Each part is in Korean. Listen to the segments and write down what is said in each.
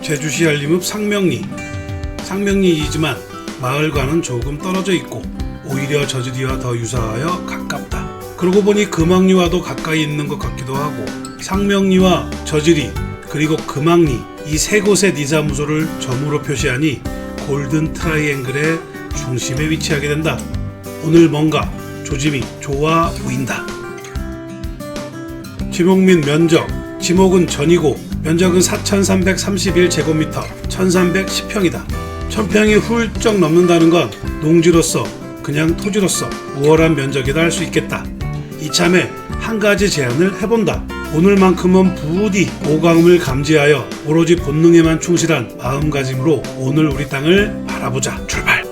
제주시 한림읍 상명리. 상명리이지만 마을과는 조금 떨어져 있고 오히려 저지리와 더 유사하여 가깝다. 그러고 보니 금왕리와도 가까이 있는 것 같기도 하고, 상명리와 저지리 그리고 금왕리 이 세 곳의 니사무소를 점으로 표시하니 골든 트라이앵글의 중심에 위치하게 된다. 오늘 뭔가 조짐이 좋아 보인다. 지목 및 면적. 지목은 전이고 면적은 4,331제곱미터 1,310평이다. 1,000평이 훌쩍 넘는다는 건 농지로서 그냥 토지로서 우월한 면적이다 할 수 있겠다. 이참에 한 가지 제안을 해본다. 오늘만큼은 부디 오감을 감지하여 오로지 본능에만 충실한 마음가짐으로 오늘 우리 땅을 바라보자. 출발!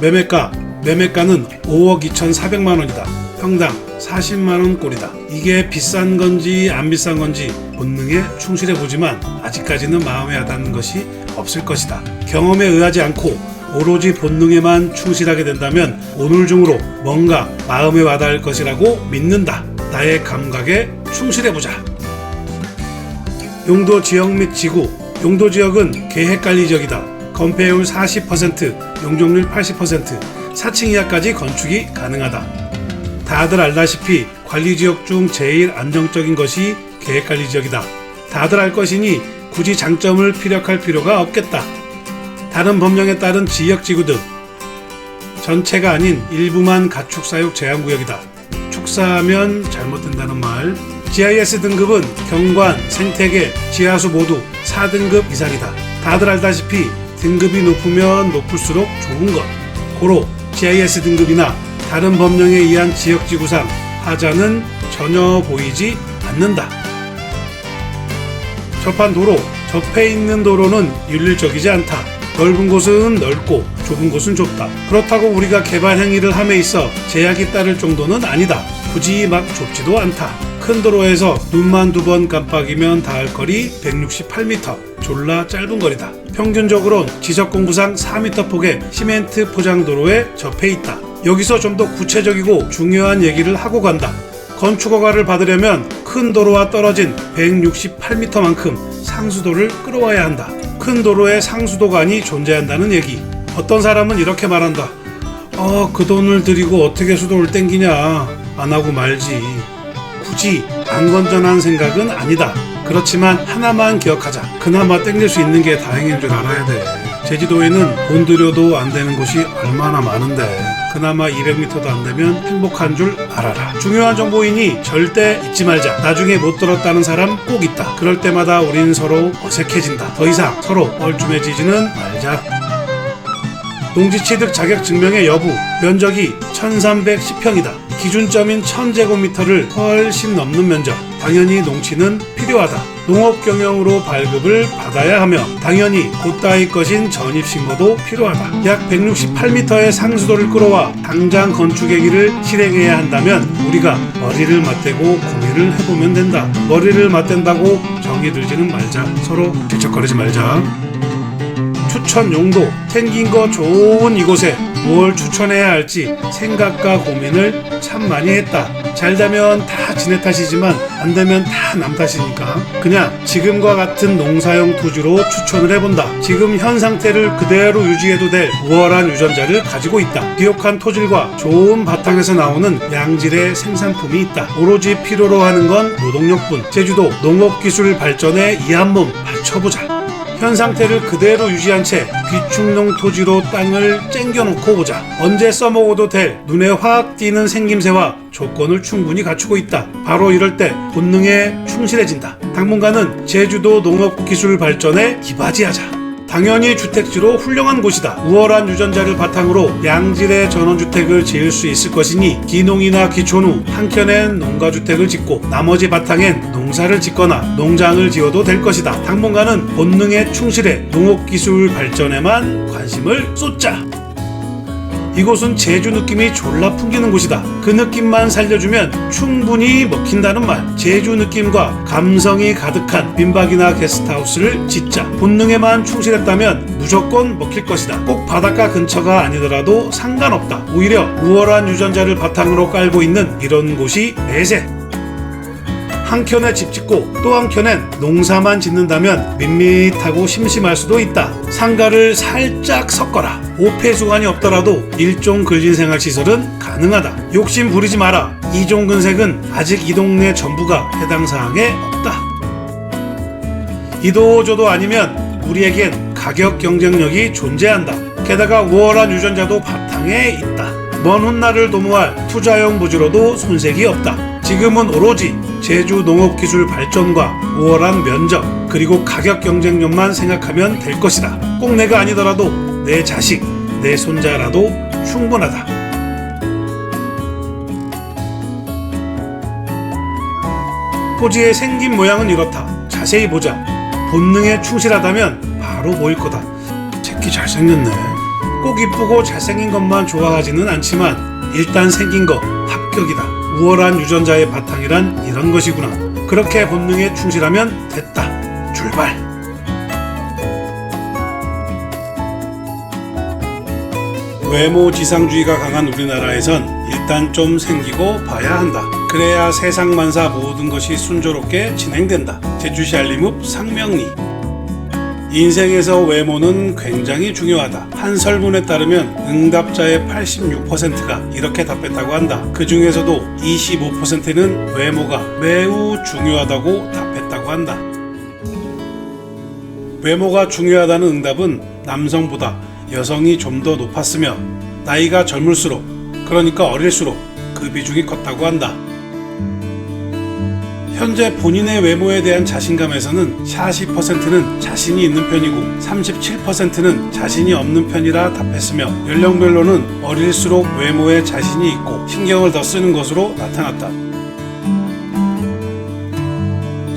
매매가는 5억 2,400만원이다. 평당 40만원 꼴이다. 이게 비싼 건지 안 비싼 건지 본능에 충실해보지만 아직까지는 마음에 와닿는 것이 없을 것이다. 경험에 의하지 않고 오로지 본능에만 충실하게 된다면 오늘 중으로 뭔가 마음에 와닿을 것이라고 믿는다. 나의 감각에 충실해보자. 용도 지역 및 지구. 용도 지역은 계획관리지역이다. 건폐율 40%, 용적률 80%, 4층 이하까지 건축이 가능하다. 다들 알다시피 관리지역 중 제일 안정적인 것이 계획관리지역이다. 다들 알 것이니 굳이 장점을 피력할 필요가 없겠다. 다른 법령에 따른 지역지구 등 전체가 아닌 일부만 가축사육 제한구역이다. 축사하면 잘못된다는 말. GIS 등급은 경관, 생태계, 지하수 모두 4등급 이상이다. 다들 알다시피 등급이 높으면 높을수록 좋은 것. 고로 GIS 등급이나 다른 법령에 의한 지역지구상 하자는 전혀 보이지 않는다. 접한 도로. 접해 있는 도로는 윤리적이지 않다. 넓은 곳은 넓고 좁은 곳은 좁다. 그렇다고 우리가 개발 행위를 함에 있어 제약이 따를 정도는 아니다. 굳이 막 좁지도 않다. 큰 도로에서 눈만 2번 깜빡이면 닿을 거리 168m, 졸라 짧은 거리다. 평균적으로 지적공부상 4m 폭의 시멘트 포장도로에 접해 있다. 여기서 좀 더 구체적이고 중요한 얘기를 하고 간다. 건축허가를 받으려면 큰 도로와 떨어진 168m만큼 상수도를 끌어와야 한다. 큰 도로에 상수도관이 존재한다는 얘기. 어떤 사람은 이렇게 말한다. 그 돈을 들이고 어떻게 수도를 땡기냐. 안 하고 말지. 굳이 안 건전한 생각은 아니다. 그렇지만 하나만 기억하자. 그나마 땡길 수 있는 게 다행인 줄 알아야 돼. 제주도에는 돈 들여도 안 되는 곳이 얼마나 많은데 그나마 200m도 안 되면 행복한 줄 알아라. 중요한 정보이니 절대 잊지 말자. 나중에 못 들었다는 사람 꼭 있다. 그럴 때마다 우린 서로 어색해진다. 더 이상 서로 뻘쭘해지지는 말자. 농지취득 자격 증명의 여부. 면적이 1310평이다. 기준점인 1000제곱미터를 훨씬 넘는 면적. 당연히 농지는 필요하다. 농업 경영으로 발급을 받아야 하며 당연히 곧다이 것인 전입신고도 필요하다. 약 168m의 상수도를 끌어와 당장 건축 행위를 실행해야 한다면 우리가 머리를 맞대고 고민을 해보면 된다. 머리를 맞댄다고 정이 들지는 말자. 서로 질척거리지 말자. 추천 용도. 생긴 거 좋은 이곳에 뭘 추천해야 할지 생각과 고민을 참 많이 했다. 잘 되면 다 지네 탓이지만 안 되면 다 남 탓이니까 그냥 지금과 같은 농사용 토지로 추천을 해본다. 지금 현 상태를 그대로 유지해도 될 우월한 유전자를 가지고 있다. 비옥한 토질과 좋은 바탕에서 나오는 양질의 생산품이 있다. 오로지 필요로 하는 건 노동력뿐. 제주도 농업기술 발전에 이 한 몸 바쳐보자. 현 상태를 그대로 유지한 채 비축농 토지로 땅을 쨍겨놓고 보자. 언제 써먹어도 될 눈에 확 띄는 생김새와 조건을 충분히 갖추고 있다. 바로 이럴 때 본능에 충실해진다. 당분간은 제주도 농업기술 발전에 이바지하자. 당연히 주택지로 훌륭한 곳이다. 우월한 유전자를 바탕으로 양질의 전원주택을 지을 수 있을 것이니 기농이나 기촌 후 한켠엔 농가주택을 짓고 나머지 바탕엔 농사를 짓거나 농장을 지어도 될 것이다. 당분간은 본능에 충실해 농업기술 발전에만 관심을 쏟자. 이곳은 제주 느낌이 졸라 풍기는 곳이다. 그 느낌만 살려주면 충분히 먹힌다는 말. 제주 느낌과 감성이 가득한 민박이나 게스트하우스를 짓자. 본능에만 충실했다면 무조건 먹힐 것이다. 꼭 바닷가 근처가 아니더라도 상관없다. 오히려 우월한 유전자를 바탕으로 깔고 있는 이런 곳이 매세. 한켠에 집 짓고 또 한켠엔 농사만 짓는다면 밋밋하고 심심할 수도 있다. 상가를 살짝 섞어라. 오폐수관이 없더라도 일종 근린생활시설은 가능하다. 욕심 부리지 마라. 이종근색은 아직 이 동네 전부가 해당 사항에 없다. 이도저도 아니면 우리에겐 가격 경쟁력이 존재한다. 게다가 우월한 유전자도 바탕에 있다. 먼 훗날을 도모할 투자용 부지로도 손색이 없다. 지금은 오로지 제주 농업기술 발전과 우월한 면적 그리고 가격 경쟁력만 생각하면 될 것이다. 꼭 내가 아니더라도 내 자식, 내 손자라도 충분하다. 토지의 생긴 모양은 이렇다. 자세히 보자. 본능에 충실하다면 바로 보일 거다. 새끼 잘생겼네. 꼭 이쁘고 잘생긴 것만 좋아하지는 않지만 일단 생긴 거 합격이다. 우월한 유전자의 바탕이란 이런 것이구나. 그렇게 본능에 충실하면 됐다. 출발. 외모지상주의가 강한 우리나라에선 일단 좀 생기고 봐야 한다. 그래야 세상만사 모든 것이 순조롭게 진행된다. 제주시 알림읍 상명리. 인생에서 외모는 굉장히 중요하다. 한 설문에 따르면 응답자의 86%가 이렇게 답했다고 한다. 그 중에서도 25%는 외모가 매우 중요하다고 답했다고 한다. 외모가 중요하다는 응답은 남성보다 여성이 좀 더 높았으며 나이가 젊을수록, 그러니까 어릴수록 그 비중이 컸다고 한다. 현재 본인의 외모에 대한 자신감에서는 40%는 자신이 있는 편이고 37%는 자신이 없는 편이라 답했으며 연령별로는 어릴수록 외모에 자신이 있고 신경을 더 쓰는 것으로 나타났다.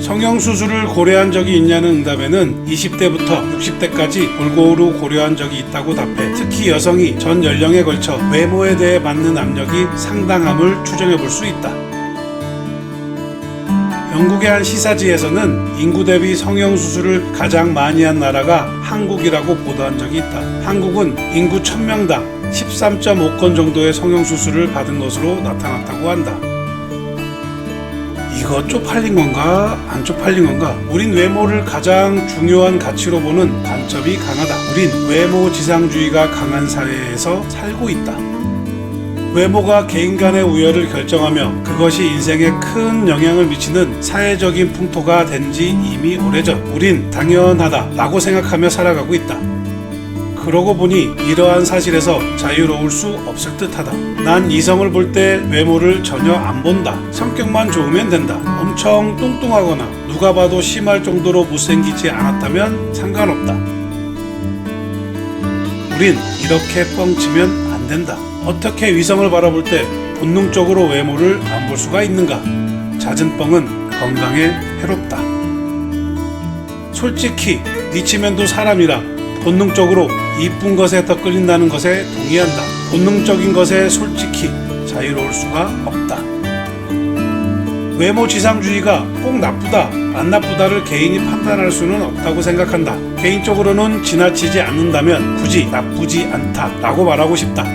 성형수술을 고려한 적이 있냐는 응답에는 20대부터 60대까지 골고루 고려한 적이 있다고 답해 특히 여성이 전 연령에 걸쳐 외모에 대해 받는 압력이 상당함을 추정해 볼 수 있다. 영국의 한 시사지에서는 인구 대비 성형수술을 가장 많이 한 나라가 한국이라고 보도한 적이 있다. 한국은 인구 1000명당 13.5건 정도의 성형수술을 받은 것으로 나타났다고 한다. 이거 쪽팔린 건가? 안 쪽팔린 건가? 우린 외모를 가장 중요한 가치로 보는 관점이 강하다. 우린 외모지상주의가 강한 사회에서 살고 있다. 외모가 개인 간의 우열을 결정하며 그것이 인생에 큰 영향을 미치는 사회적인 풍토가 된 지 이미 오래전 우린 당연하다 라고 생각하며 살아가고 있다. 그러고 보니 이러한 사실에서 자유로울 수 없을 듯하다. 난 이성을 볼 때 외모를 전혀 안 본다. 성격만 좋으면 된다. 엄청 뚱뚱하거나 누가 봐도 심할 정도로 못생기지 않았다면 상관없다. 우린 이렇게 뻥치면 안 된다. 어떻게 위성을 바라볼 때 본능적으로 외모를 안 볼 수가 있는가? 잦은 뻥은 건강에 해롭다. 솔직히 니치맨도 사람이라 본능적으로 이쁜 것에 더 끌린다는 것에 동의한다. 본능적인 것에 솔직히 자유로울 수가 없다. 외모지상주의가 꼭 나쁘다, 안 나쁘다를 개인이 판단할 수는 없다고 생각한다. 개인적으로는 지나치지 않는다면 굳이 나쁘지 않다라고 말하고 싶다.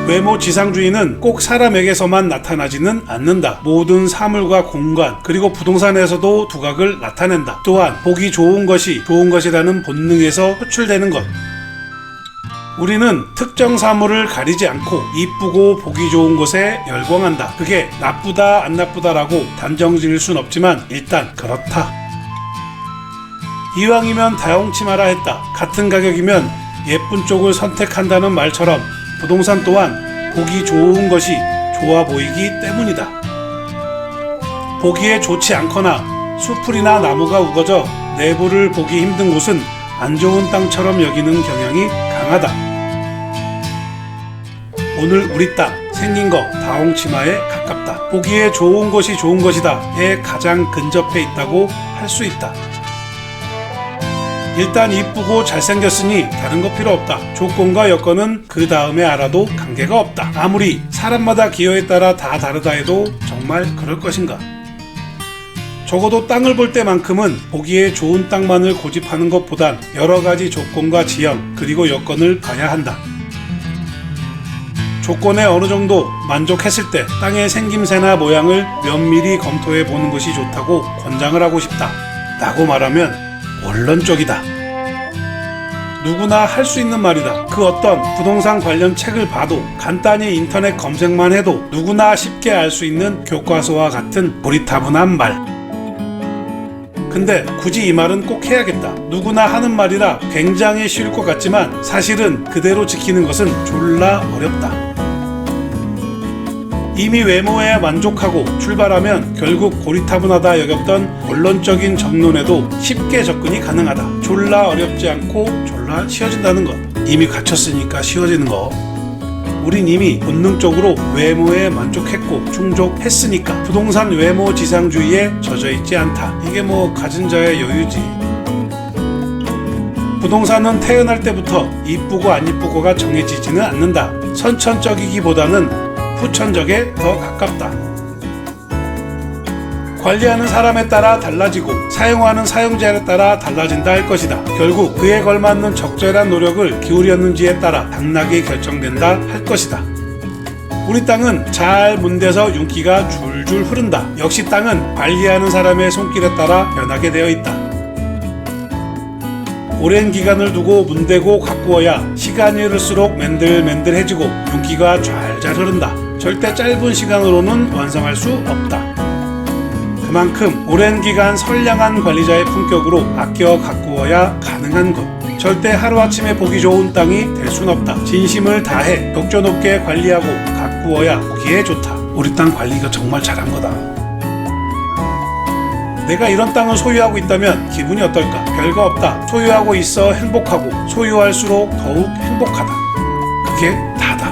외모지상주의는 꼭 사람에게서만 나타나지는 않는다. 모든 사물과 공간 그리고 부동산에서도 두각을 나타낸다. 또한 보기 좋은 것이 좋은 것이라는 본능에서 표출되는 것. 우리는 특정 사물을 가리지 않고 이쁘고 보기 좋은 것에 열광한다. 그게 나쁘다 안 나쁘다라고 단정 지을 순 없지만 일단 그렇다. 이왕이면 다용치마라 했다. 같은 가격이면 예쁜 쪽을 선택한다는 말처럼 부동산 또한 보기 좋은 것이 좋아 보이기 때문이다. 보기에 좋지 않거나 수풀이나 나무가 우거져 내부를 보기 힘든 곳은 안 좋은 땅처럼 여기는 경향이 강하다. 오늘 우리 땅 생긴 거 다홍치마에 가깝다. 보기에 좋은 것이 좋은 것이다에 가장 근접해 있다고 할 수 있다. 일단 이쁘고 잘생겼으니 다른 거 필요 없다. 조건과 여건은 그 다음에 알아도 관계가 없다. 아무리 사람마다 기호에 따라 다 다르다 해도 정말 그럴 것인가? 적어도 땅을 볼 때만큼은 보기에 좋은 땅만을 고집하는 것보단 여러 가지 조건과 지형 그리고 여건을 봐야 한다. 조건에 어느 정도 만족했을 때 땅의 생김새나 모양을 면밀히 검토해 보는 것이 좋다고 권장을 하고 싶다 라고 말하면 원론적이다. 누구나 할 수 있는 말이다. 그 어떤 부동산 관련 책을 봐도 간단히 인터넷 검색만 해도 누구나 쉽게 알 수 있는 교과서와 같은 고리타분한 말. 근데 굳이 이 말은 꼭 해야겠다. 누구나 하는 말이라 굉장히 쉬울 것 같지만 사실은 그대로 지키는 것은 졸라 어렵다. 이미 외모에 만족하고 출발하면 결국 고리타분하다 여겼던 원론적인 정론에도 쉽게 접근이 가능하다. 졸라 어렵지 않고 졸라 쉬워진다는 것. 이미 갖췄으니까 쉬워지는 거. 우린 이미 본능적으로 외모에 만족했고 충족했으니까 부동산 외모 지상주의에 젖어있지 않다. 이게 뭐 가진 자의 여유지. 부동산은 태어날 때부터 이쁘고 안 이쁘고가 정해지지는 않는다. 선천적이기보다는 후천적에 더 가깝다. 관리하는 사람에 따라 달라지고 사용하는 사용자에 따라 달라진다 할 것이다. 결국 그에 걸맞는 적절한 노력을 기울였는지에 따라 당락이 결정된다 할 것이다. 우리 땅은 잘 문대서 윤기가 줄줄 흐른다. 역시 땅은 관리하는 사람의 손길에 따라 변하게 되어 있다. 오랜 기간을 두고 문대고 가꾸어야 시간이 흐를수록 맨들맨들해지고 윤기가 좔좔 흐른다. 절대 짧은 시간으로는 완성할 수 없다. 그만큼 오랜 기간 선량한 관리자의 품격으로 아껴 가꾸어야 가능한 것. 절대 하루아침에 보기 좋은 땅이 될 순 없다. 진심을 다해 격조 높게 관리하고 가꾸어야 보기에 좋다. 우리 땅 관리가 정말 잘한 거다. 내가 이런 땅을 소유하고 있다면 기분이 어떨까? 별거 없다. 소유하고 있어 행복하고 소유할수록 더욱 행복하다. 그게 다다.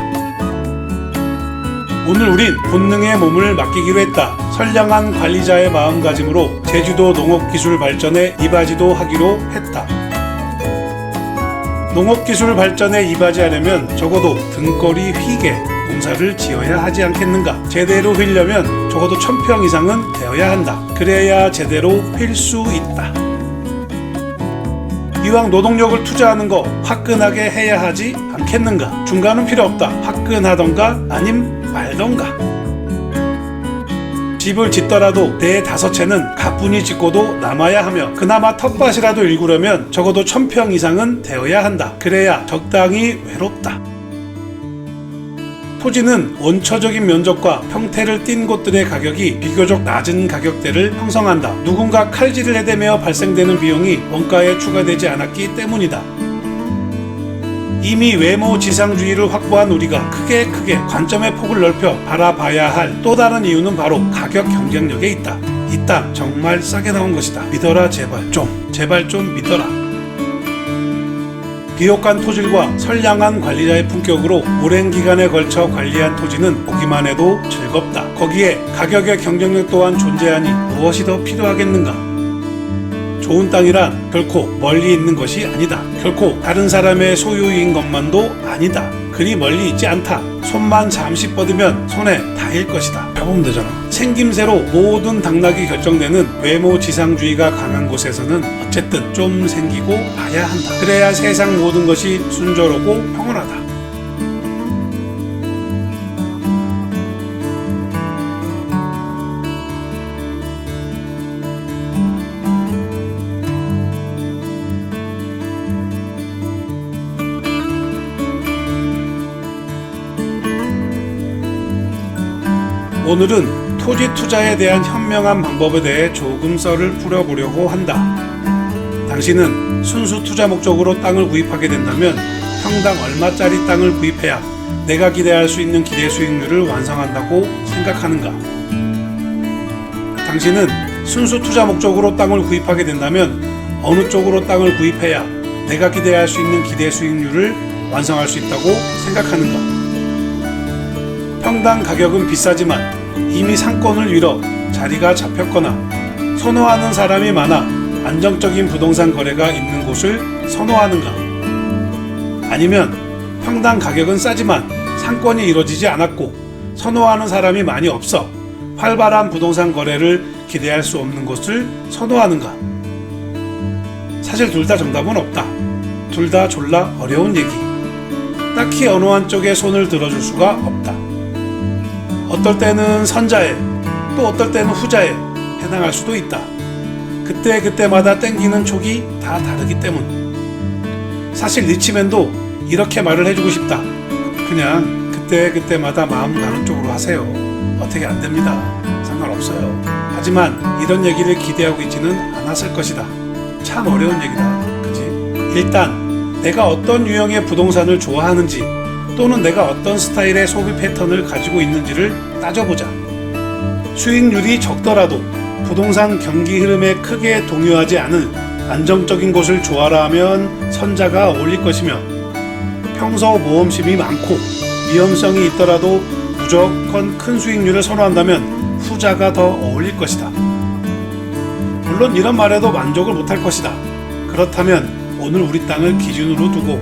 오늘 우린 본능의 몸을 맡기기로 했다. 선량한 관리자의 마음가짐으로 제주도 농업기술 발전에 이바지도 하기로 했다. 농업기술 발전에 이바지하려면 적어도 등거리 휘게 농사를 지어야 하지 않겠는가. 제대로 휘려면 적어도 1000평 이상은 되어야 한다. 그래야 제대로 휠 수 있다. 이왕 노동력을 투자하는 거 화끈하게 해야 하지 않겠는가. 중간은 필요 없다. 화끈하던가 아님 말던가. 집을 짓더라도 4-5채는 가뿐히 짓고도 남아야 하며 그나마 텃밭이라도 일구려면 적어도 1000평 이상은 되어야 한다. 그래야 적당히 외롭다. 토지는 원초적인 면적과 평태를 띈 곳들의 가격이 비교적 낮은 가격대를 형성한다. 누군가 칼질을 해대며 발생되는 비용이 원가에 추가되지 않았기 때문이다. 이미 외모 지상주의를 확보한 우리가 크게 관점의 폭을 넓혀 바라봐야 할 또 다른 이유는 바로 가격 경쟁력에 있다. 이 땅 정말 싸게 나온 것이다. 믿어라 제발 좀 믿어라. 비옥한 토질과 선량한 관리자의 품격으로 오랜 기간에 걸쳐 관리한 토지는 보기만 해도 즐겁다. 거기에 가격의 경쟁력 또한 존재하니 무엇이 더 필요하겠는가. 좋은 땅이란 결코 멀리 있는 것이 아니다. 결코 다른 사람의 소유인 것만도 아니다. 그리 멀리 있지 않다. 손만 잠시 뻗으면 손에 닿을 것이다. 해보면 되잖아. 생김새로 모든 당락이 결정되는 외모 지상주의가 강한 곳에서는 어쨌든 좀 생기고 봐야 한다. 그래야 세상 모든 것이 순조롭고 평온하다. 오늘은 토지 투자에 대한 현명한 방법에 대해 조금 썰을 풀어보려고 한다. 당신은 순수 투자 목적으로 땅을 구입하게 된다면 평당 얼마짜리 땅을 구입해야 내가 기대할 수 있는 기대 수익률을 완성한다고 생각하는가? 당신은 순수 투자 목적으로 땅을 구입하게 된다면 어느 쪽으로 땅을 구입해야 내가 기대할 수 있는 기대 수익률을 완성할 수 있다고 생각하는가? 평당 가격은 비싸지만 이미 상권을 잃어 자리가 잡혔거나 선호하는 사람이 많아 안정적인 부동산 거래가 있는 곳을 선호하는가? 아니면 평당 가격은 싸지만 상권이 이루어지지 않았고 선호하는 사람이 많이 없어 활발한 부동산 거래를 기대할 수 없는 곳을 선호하는가? 사실 둘 다 정답은 없다. 둘 다 졸라 어려운 얘기. 딱히 어느 한쪽에 손을 들어줄 수가 없다. 어떨 때는 선자에, 또 어떨 때는 후자에 해당할 수도 있다. 그때마다 땡기는 촉이 다 다르기 때문. 사실 리치맨도 이렇게 말을 해주고 싶다. 그냥 그때마다 마음 가는 쪽으로 하세요. 어떻게 안 됩니다. 상관없어요. 하지만 이런 얘기를 기대하고 있지는 않았을 것이다. 참 어려운 얘기다. 그지? 일단 내가 어떤 유형의 부동산을 좋아하는지, 또는 내가 어떤 스타일의 소비 패턴을 가지고 있는지를 따져보자. 수익률이 적더라도 부동산 경기 흐름에 크게 동요하지 않은 안정적인 곳을 좋아라 하면 선자가 어울릴 것이며, 평소 모험심이 많고 위험성이 있더라도 무조건 큰 수익률을 선호한다면 후자가 더 어울릴 것이다. 물론 이런 말에도 만족을 못할 것이다. 그렇다면 오늘 우리 땅을 기준으로 두고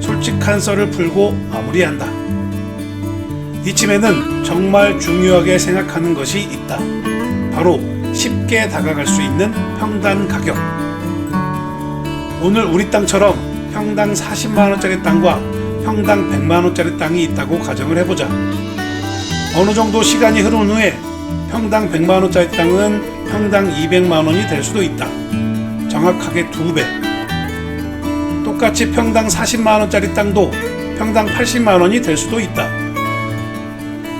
솔직한 썰을 풀고 마무리한다. 리치맨은 정말 중요하게 생각하는 것이 있다. 바로 쉽게 다가갈 수 있는 평당 가격. 오늘 우리 땅처럼 평당 40만원짜리 땅과 평당 100만원짜리 땅이 있다고 가정을 해보자. 어느 정도 시간이 흐른 후에 평당 100만원짜리 땅은 평당 200만원이 될 수도 있다. 정확하게 2배. 똑같이 평당 40만원짜리 땅도 평당 80만원이 될 수도 있다.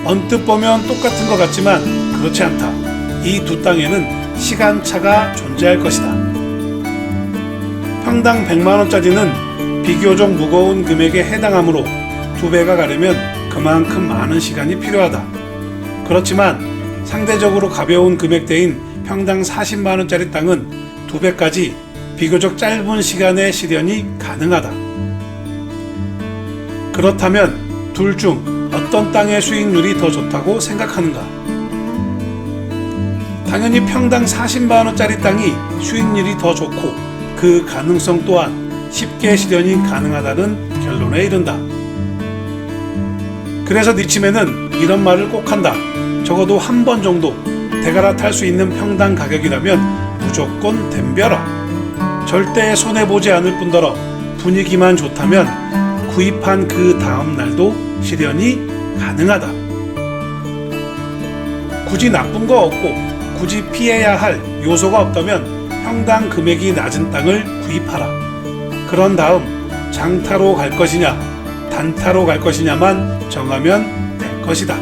언뜻 보면 똑같은 것 같지만 그렇지 않다. 이 두 땅에는 시간차가 존재할 것이다. 평당 100만원짜리는 비교적 무거운 금액에 해당하므로 2배가 가려면 그만큼 많은 시간이 필요하다. 그렇지만 상대적으로 가벼운 금액대인 평당 40만원짜리 땅은 2배까지 비교적 짧은 시간의 실현이 가능하다. 그렇다면 둘 중 어떤 땅의 수익률이 더 좋다고 생각하는가? 당연히 평당 40만원짜리 땅이 수익률이 더 좋고 그 가능성 또한 쉽게 실현이 가능하다는 결론에 이른다. 그래서 리치맨은 이런 말을 꼭 한다. 적어도 한 번 정도 대가라 탈 수 있는 평당 가격이라면 무조건 덤벼라. 절대 손해보지 않을 뿐더러 분위기만 좋다면 구입한 그 다음 날도 실현이 가능하다. 굳이 나쁜 거 없고 굳이 피해야 할 요소가 없다면 평당 금액이 낮은 땅을 구입하라. 그런 다음 장타로 갈 것이냐 단타로 갈 것이냐만 정하면 될 것이다.